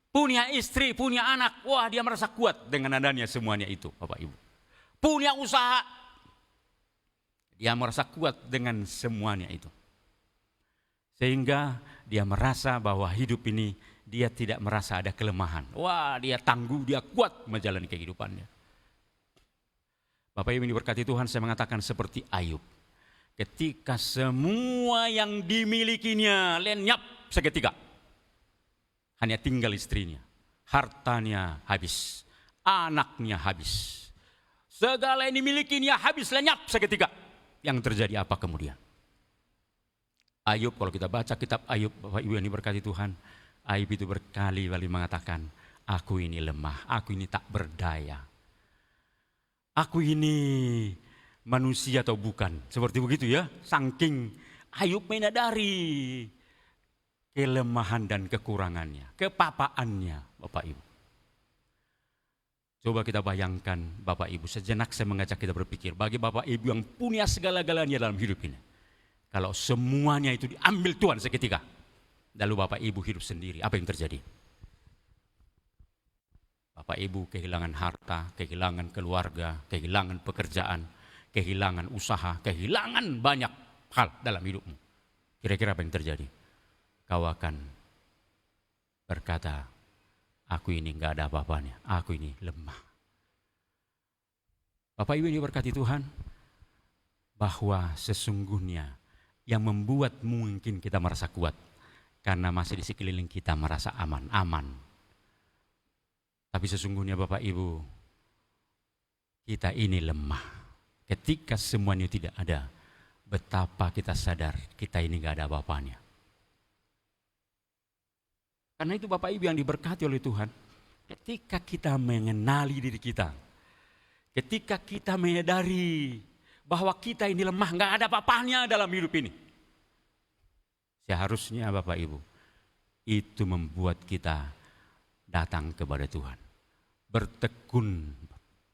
Punya istri, punya anak, wah dia merasa kuat dengan adanya semuanya itu Bapak Ibu. Punya usaha, dia merasa kuat dengan semuanya itu. Sehingga dia merasa bahwa hidup ini dia tidak merasa ada kelemahan. Wah dia tangguh, dia kuat menjalani kehidupannya. Bapak Ibu yang diberkati Tuhan, saya mengatakan seperti Ayub. Ketika semua yang dimilikinya lenyap seketika. Hanya tinggal istrinya, hartanya habis, anaknya habis. Segala yang dimilikinya habis, lenyap seketika. Yang terjadi apa kemudian? Ayub, kalau kita baca kitab Ayub, Bapak Ibu yang diberkati Tuhan, Ayub itu berkali-kali mengatakan, aku ini lemah, aku ini tak berdaya. Aku ini manusia atau bukan? Seperti begitu ya. Saking Ayub menyadari kelemahan dan kekurangannya, kepapaannya Bapak Ibu. Coba kita bayangkan Bapak Ibu, sejenak saya mengajak kita berpikir bagi Bapak Ibu yang punya segala-galanya dalam hidup ini. Kalau semuanya itu diambil Tuhan seketika, lalu Bapak Ibu hidup sendiri, apa yang terjadi? Bapak Ibu kehilangan harta, kehilangan keluarga, kehilangan pekerjaan, kehilangan usaha, kehilangan banyak hal dalam hidupmu. Kira-kira apa yang terjadi? Kau akan berkata, aku ini enggak ada apa-apanya, aku ini lemah. Bapak Ibu yang diberkati Tuhan, bahwa sesungguhnya yang membuat mungkin kita merasa kuat, karena masih di sekeliling kita merasa aman. Tapi sesungguhnya Bapak Ibu, kita ini lemah. Ketika semuanya tidak ada, betapa kita sadar kita ini enggak ada apa-apanya. Karena itu Bapak Ibu yang diberkati oleh Tuhan, ketika kita mengenali diri kita, ketika kita menyadari bahwa kita ini lemah, enggak ada apa-apanya dalam hidup ini. Seharusnya Bapak Ibu, itu membuat kita datang kepada Tuhan, bertekun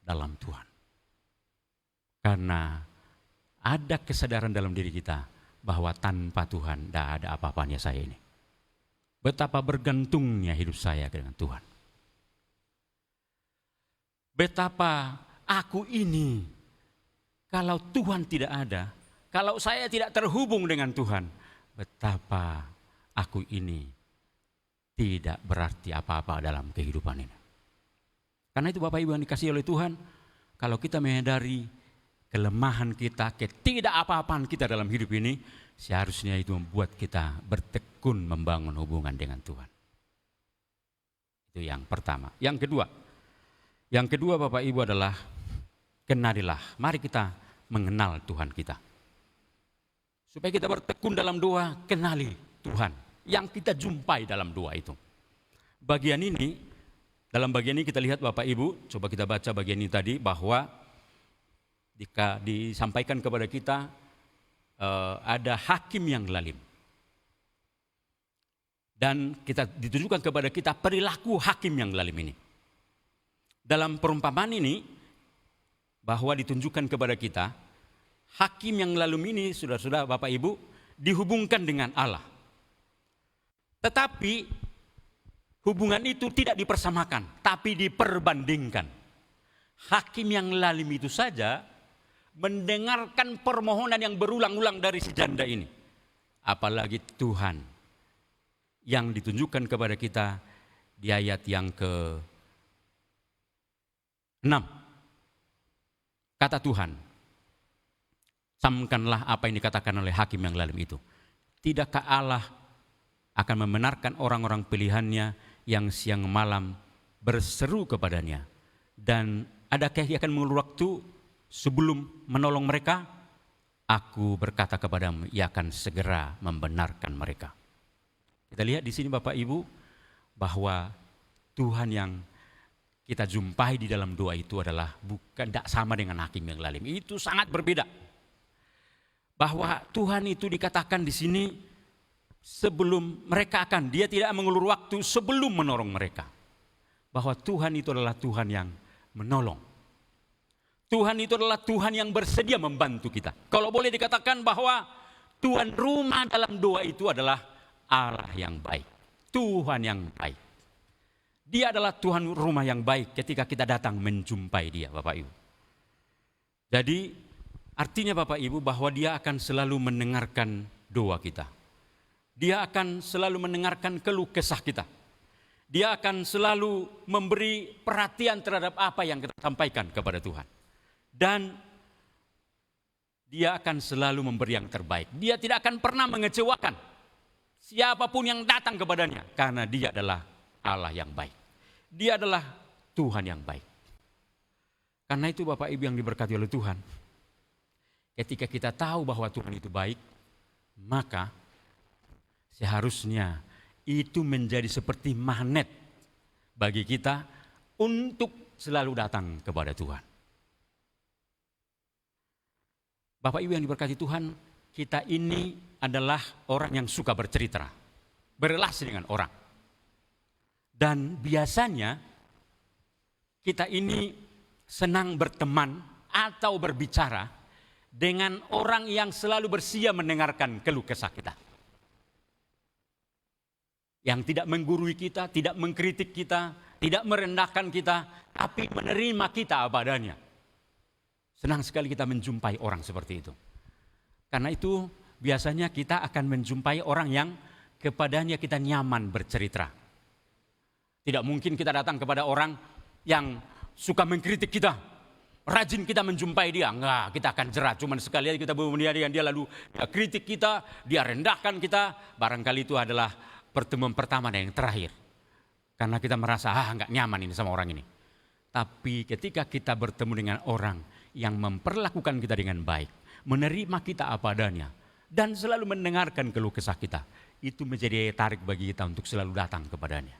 dalam Tuhan. Karena ada kesadaran dalam diri kita bahwa tanpa Tuhan tidak ada apa-apanya saya ini. Betapa bergantungnya hidup saya dengan Tuhan. Betapa aku ini, kalau Tuhan tidak ada, kalau saya tidak terhubung dengan Tuhan, betapa aku ini tidak berarti apa-apa dalam kehidupan ini. Karena itu Bapak Ibu yang dikasihi oleh Tuhan, kalau kita menyadari kelemahan kita, ketidakapa-apaan kita dalam hidup ini, seharusnya itu membuat kita bertekun membangun hubungan dengan Tuhan. Itu yang pertama. Yang kedua Bapak Ibu adalah kenalilah. Mari kita mengenal Tuhan kita. Supaya kita bertekun dalam doa, kenali Tuhan yang kita jumpai dalam doa itu. Dalam bagian ini kita lihat Bapak Ibu, coba kita baca bagian ini tadi, bahwa disampaikan kepada kita ada hakim yang lalim. Dan kita ditujukan kepada kita perilaku hakim yang lalim ini. Dalam perumpamaan ini, bahwa ditunjukkan kepada kita, hakim yang lalim ini, saudara-saudara Bapak Ibu, dihubungkan dengan Allah. Tetapi hubungan itu tidak dipersamakan, tapi diperbandingkan. Hakim yang lalim itu saja mendengarkan permohonan yang berulang-ulang dari si janda ini. Apalagi Tuhan yang ditunjukkan kepada kita di ayat yang ke-6. Kata Tuhan, camkanlah apa yang dikatakan oleh hakim yang lalim itu. Tidakkah Allah akan membenarkan orang-orang pilihannya yang siang malam berseru kepadanya. Dan adakah ia akan mengulur waktu sebelum menolong mereka? Aku berkata kepadamu, ia akan segera membenarkan mereka. Kita lihat di sini Bapak Ibu, bahwa Tuhan yang kita jumpai di dalam doa itu adalah bukan tidak sama dengan hakim yang lalim. Itu sangat berbeda. Bahwa Tuhan itu dikatakan di sini sebelum mereka dia tidak mengulur waktu sebelum menolong mereka. Bahwa Tuhan itu adalah Tuhan yang menolong. Tuhan itu adalah Tuhan yang bersedia membantu kita. Kalau boleh dikatakan bahwa Tuhan rumah dalam doa itu adalah Allah yang baik. Tuhan yang baik. Dia adalah Tuhan rumah yang baik ketika kita datang menjumpai Dia, Bapak Ibu. Jadi artinya Bapak Ibu bahwa Dia akan selalu mendengarkan doa kita. Dia akan selalu mendengarkan keluh kesah kita. Dia akan selalu memberi perhatian terhadap apa yang kita sampaikan kepada Tuhan. Dan Dia akan selalu memberi yang terbaik. Dia tidak akan pernah mengecewakan siapapun yang datang kepadanya. Karena Dia adalah Allah yang baik. Dia adalah Tuhan yang baik. Karena itu Bapak Ibu yang diberkati oleh Tuhan, ketika kita tahu bahwa Tuhan itu baik, maka seharusnya itu menjadi seperti magnet bagi kita untuk selalu datang kepada Tuhan. Bapak Ibu yang diberkati Tuhan, kita ini adalah orang yang suka bercerita, berrelasi dengan orang. Dan biasanya kita ini senang berteman atau berbicara dengan orang yang selalu bersedia mendengarkan keluh kesah kita. Yang tidak menggurui kita, tidak mengkritik kita, tidak merendahkan kita, tapi menerima kita apa adanya. Senang sekali kita menjumpai orang seperti itu. Karena itu biasanya kita akan menjumpai orang yang kepadanya kita nyaman bercerita. Tidak mungkin kita datang kepada orang yang suka mengkritik kita. Rajin kita menjumpai dia. Enggak, kita akan jerat. Cuman sekali aja kita berhubungan dengan dia lalu dia kritik kita, dia rendahkan kita. Barangkali itu adalah pertemuan pertama dan yang terakhir. Karena kita merasa enggak nyaman ini sama orang ini. Tapi ketika kita bertemu dengan orang yang memperlakukan kita dengan baik, menerima kita apa adanya, dan selalu mendengarkan keluh kesah kita, itu menjadi daya tarik bagi kita untuk selalu datang kepadanya.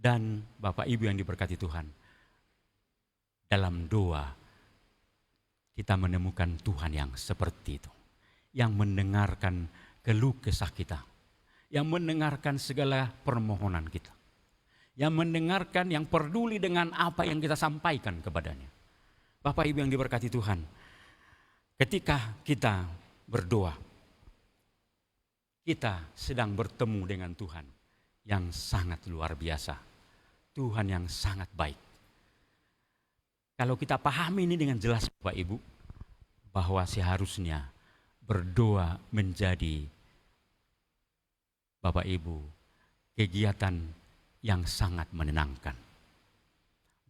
Dan Bapak Ibu yang diberkati Tuhan, dalam doa kita menemukan Tuhan yang seperti itu, yang mendengarkan keluh kesah kita, yang mendengarkan segala permohonan kita, yang mendengarkan, yang peduli dengan apa yang kita sampaikan kepadanya. Bapak Ibu yang diberkati Tuhan, ketika kita berdoa, kita sedang bertemu dengan Tuhan yang sangat luar biasa, Tuhan yang sangat baik. Kalau kita pahami ini dengan jelas Bapak Ibu, bahwa seharusnya berdoa menjadi Bapak Ibu kegiatan yang sangat menenangkan.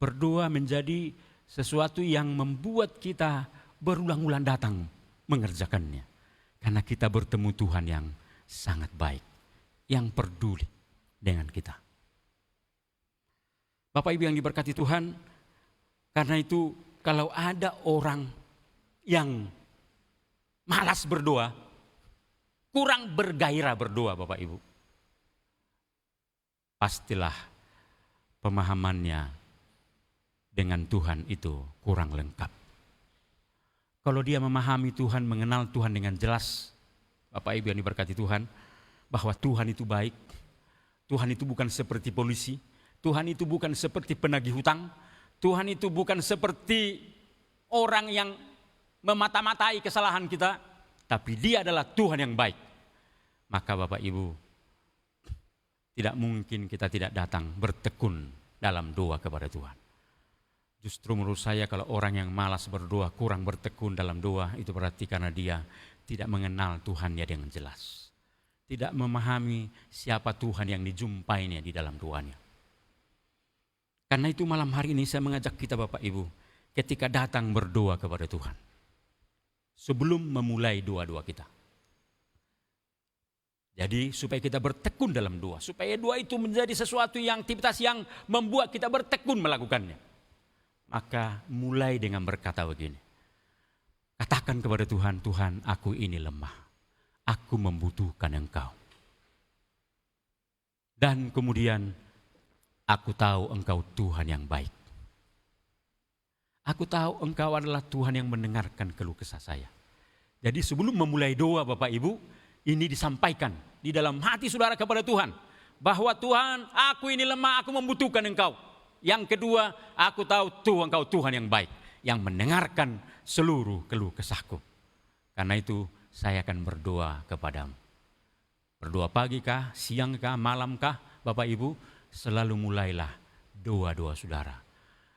Berdoa menjadi sesuatu yang membuat kita berulang-ulang datang mengerjakannya. Karena kita bertemu Tuhan yang sangat baik, yang peduli dengan kita. Bapak Ibu yang diberkati Tuhan, karena itu kalau ada orang yang malas berdoa, kurang bergairah berdoa Bapak Ibu, pastilah pemahamannya dengan Tuhan itu kurang lengkap. Kalau dia memahami Tuhan, mengenal Tuhan dengan jelas, Bapak Ibu yang diberkati Tuhan, bahwa Tuhan itu baik, Tuhan itu bukan seperti polisi, Tuhan itu bukan seperti penagih hutang, Tuhan itu bukan seperti orang yang memata-matai kesalahan kita, tapi Dia adalah Tuhan yang baik. Maka Bapak Ibu, tidak mungkin kita tidak datang bertekun dalam doa kepada Tuhan. Justru menurut saya kalau orang yang malas berdoa, kurang bertekun dalam doa, itu berarti karena dia tidak mengenal Tuhannya dengan jelas. Tidak memahami siapa Tuhan yang dijumpainya di dalam doanya. Karena itu malam hari ini saya mengajak kita Bapak Ibu, ketika datang berdoa kepada Tuhan, sebelum memulai doa-doa kita, Jadi supaya kita bertekun dalam doa, supaya doa itu menjadi sesuatu yang aktivitas yang membuat kita bertekun melakukannya. Maka mulai dengan berkata begini, katakan kepada Tuhan, Tuhan aku ini lemah, aku membutuhkan Engkau. Dan kemudian aku tahu Engkau Tuhan yang baik. Aku tahu Engkau adalah Tuhan yang mendengarkan keluh kesah saya. Jadi sebelum memulai doa Bapak Ibu, ini disampaikan di dalam hati saudara kepada Tuhan. Bahwa Tuhan, aku ini lemah, aku membutuhkan Engkau. Yang kedua, aku tahu Engkau Tuhan yang baik, yang mendengarkan seluruh keluh kesahku. Karena itu saya akan berdoa kepadamu. Berdoa pagi kah, siang kah, malam kah, Bapak Ibu, selalu mulailah doa-doa saudara.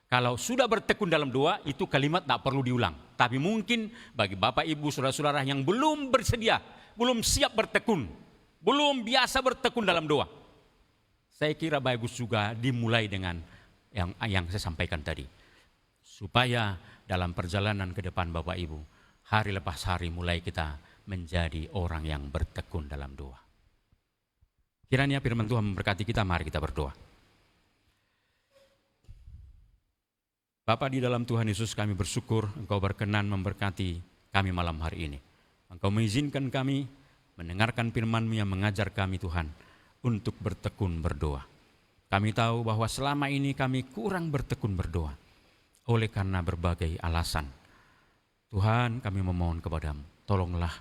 Kalau sudah bertekun dalam doa, itu kalimat tak perlu diulang. Tapi mungkin bagi Bapak Ibu, saudara-saudara yang belum bersedia, belum siap bertekun, belum biasa bertekun dalam doa, saya kira bagus juga dimulai dengan yang saya sampaikan tadi. Supaya dalam perjalanan ke depan Bapak Ibu, hari lepas hari mulai kita menjadi orang yang bertekun dalam doa. Kiranya firman Tuhan memberkati kita, mari kita berdoa. Bapa di dalam Tuhan Yesus, kami bersyukur Engkau berkenan memberkati kami malam hari ini. Engkau mengizinkan kami mendengarkan firman-Mu yang mengajar kami Tuhan untuk bertekun berdoa. Kami tahu bahwa selama ini kami kurang bertekun berdoa oleh karena berbagai alasan. Tuhan, kami memohon kepadamu, tolonglah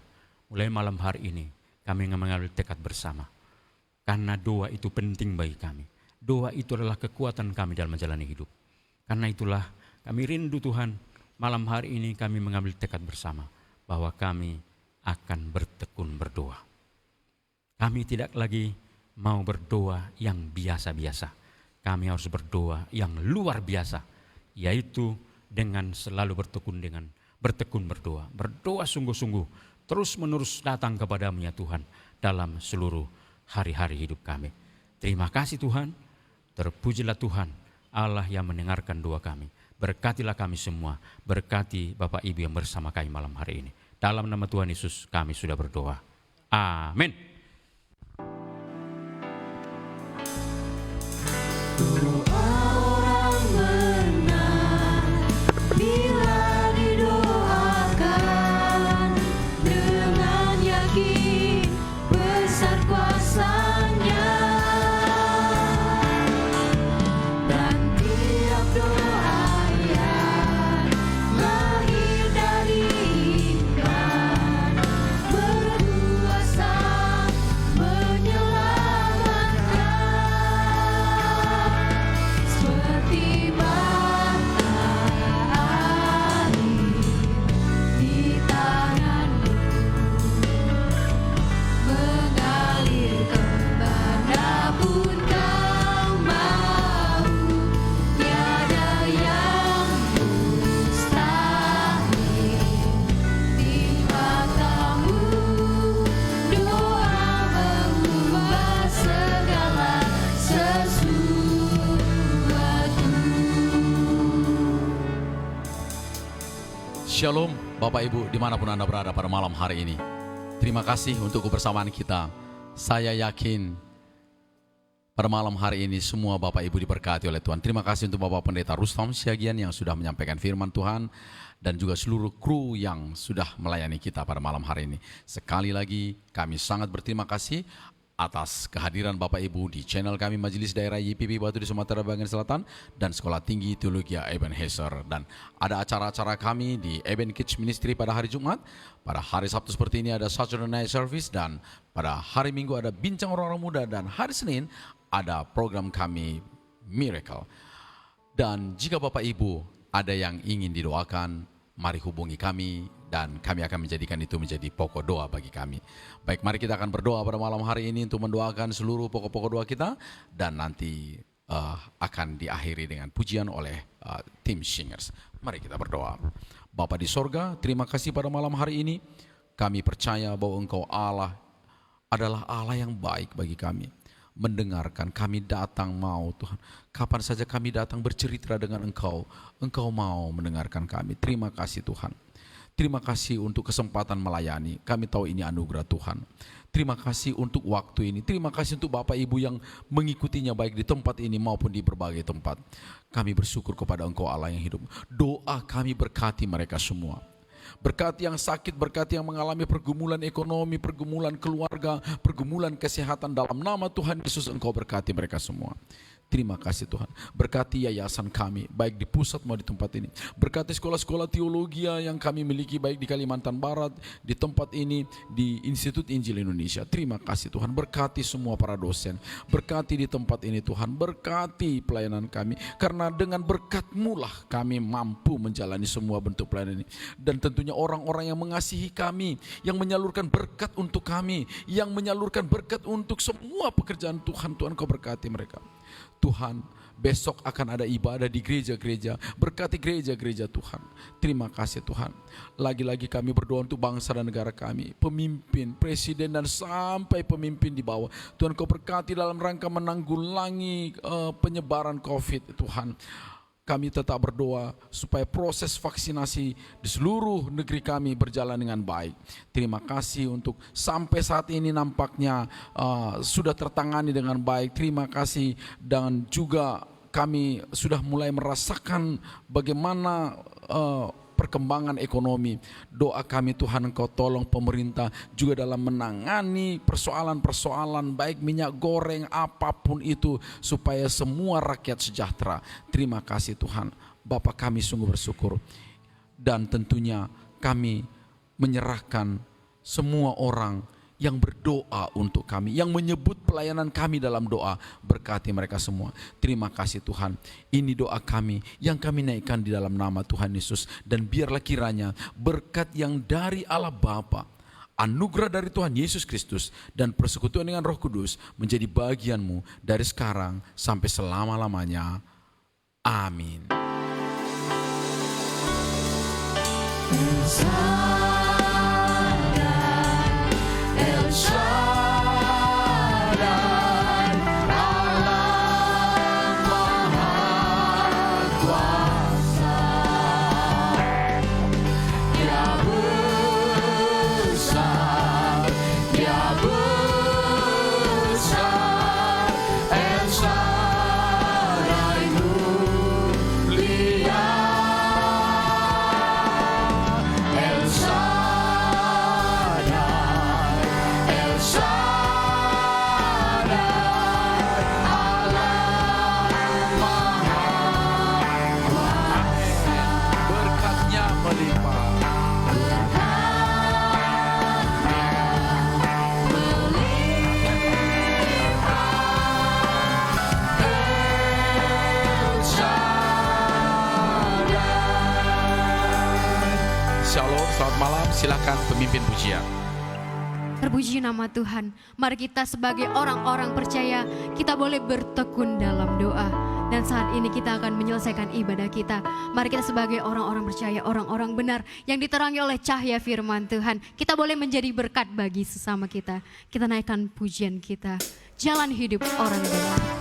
mulai malam hari ini kami mengambil tekad bersama. Karena doa itu penting bagi kami. Doa itu adalah kekuatan kami dalam menjalani hidup. Karena itulah kami rindu Tuhan, malam hari ini kami mengambil tekad bersama bahwa kami akan bertekun berdoa. Kami tidak lagi mau berdoa yang biasa-biasa. Kami harus berdoa yang luar biasa, yaitu dengan selalu bertekun berdoa. Berdoa sungguh-sungguh, terus menerus datang kepadamu ya Tuhan dalam seluruh hari-hari hidup kami. Terima kasih Tuhan, terpujilah Tuhan, Allah yang mendengarkan doa kami. Berkatilah kami semua, berkati Bapak Ibu yang bersama kami malam hari ini. Dalam nama Tuhan Yesus kami sudah berdoa. Amin. Doa orang benar bila didoakan dengan yakin besar kuasa-Nya, dan tiap doa yang lahir dari iman berkuasa menyelamatkan, seperti matahari di tangan-Mu mengalir kemanapun Kau mau. Tiada yang mustahil di mata-Mu. Doa mengubah segala sesuatu. Shalom Bapak Ibu dimanapun Anda berada pada malam hari ini. Terima kasih untuk kebersamaan kita. Saya yakin pada malam hari ini semua Bapak Ibu diberkati oleh Tuhan. Terima kasih untuk Bapak Pendeta Rustam Siagian yang sudah menyampaikan firman Tuhan, dan juga seluruh kru yang sudah melayani kita pada malam hari ini. Sekali lagi kami sangat berterima kasih atas kehadiran Bapak Ibu di channel kami Majelis Daerah YPP Batu di Sumatera Bagian Selatan dan Sekolah Tinggi Teologi Ebenezer. Dan ada acara-acara kami di Eben Kids Ministry pada hari Jumat. Pada hari Sabtu seperti ini ada Saturday Night Service, dan pada hari Minggu ada Bincang Orang-Orang Muda, dan hari Senin ada program kami Miracle. Dan jika Bapak Ibu ada yang ingin didoakan, mari hubungi kami dan kami akan menjadikan itu menjadi pokok doa bagi kami. Baik, mari kita akan berdoa pada malam hari ini untuk mendoakan seluruh pokok-pokok doa kita, dan nanti akan diakhiri dengan pujian oleh tim singers. Mari kita berdoa. Bapa di sorga, terima kasih pada malam hari ini. Kami percaya bahwa Engkau Allah adalah Allah yang baik bagi kami. Mendengarkan kami datang mau Tuhan. Kapan saja kami datang bercerita dengan Engkau, Engkau mau mendengarkan kami. Terima kasih Tuhan. Terima kasih untuk kesempatan melayani. Kami tahu ini anugerah Tuhan. Terima kasih untuk waktu ini. Terima kasih untuk Bapak Ibu yang mengikutinya baik di tempat ini maupun di berbagai tempat. Kami bersyukur kepada Engkau Allah yang hidup. Doa kami berkati mereka semua. Berkati yang sakit, berkati yang mengalami pergumulan ekonomi, pergumulan keluarga, pergumulan kesehatan. Dalam nama Tuhan Yesus Engkau berkati mereka semua. Terima kasih Tuhan. Berkati yayasan kami, baik di pusat maupun di tempat ini. Berkati sekolah-sekolah teologi yang kami miliki, baik di Kalimantan Barat, di tempat ini, di Institut Injil Indonesia. Terima kasih Tuhan. Berkati semua para dosen. Berkati di tempat ini Tuhan. Berkati pelayanan kami. Karena dengan berkat-Mu lah kami mampu menjalani semua bentuk pelayanan ini. Dan tentunya orang-orang yang mengasihi kami, yang menyalurkan berkat untuk kami, yang menyalurkan berkat untuk semua pekerjaan Tuhan. Tuhan Kau berkati mereka. Tuhan, besok akan ada ibadah di gereja-gereja. Berkati gereja-gereja Tuhan. Terima kasih Tuhan. Lagi-lagi kami berdoa untuk bangsa dan negara kami. Pemimpin, presiden dan sampai pemimpin di bawah. Tuhan Kau berkati dalam rangka menanggulangi penyebaran COVID Tuhan. Kami tetap berdoa supaya proses vaksinasi di seluruh negeri kami berjalan dengan baik. Terima kasih untuk sampai saat ini nampaknya sudah tertangani dengan baik. Terima kasih, dan juga kami sudah mulai merasakan bagaimana perkembangan ekonomi. Doa kami Tuhan Engkau tolong pemerintah juga dalam menangani persoalan-persoalan baik minyak goreng apapun itu, supaya semua rakyat sejahtera. Terima kasih Tuhan. Bapa kami sungguh bersyukur, dan tentunya kami menyerahkan semua orang yang berdoa untuk kami, yang menyebut pelayanan kami dalam doa. Berkati mereka semua. Terima kasih Tuhan. Ini doa kami yang kami naikkan di dalam nama Tuhan Yesus. Dan biarlah kiranya berkat yang dari Allah Bapa, anugerah dari Tuhan Yesus Kristus, dan persekutuan dengan Roh Kudus menjadi bagianmu dari sekarang sampai selama-lamanya. Amin. Shalom, selamat malam. Silakan pemimpin pujian. Terpuji nama Tuhan. Mari kita sebagai orang-orang percaya, kita boleh bertekun dalam doa. Dan saat ini kita akan menyelesaikan ibadah kita. Mari kita sebagai orang-orang percaya, orang-orang benar yang diterangi oleh cahaya firman Tuhan, kita boleh menjadi berkat bagi sesama kita. Kita naikkan pujian kita. Jalan hidup orang benar.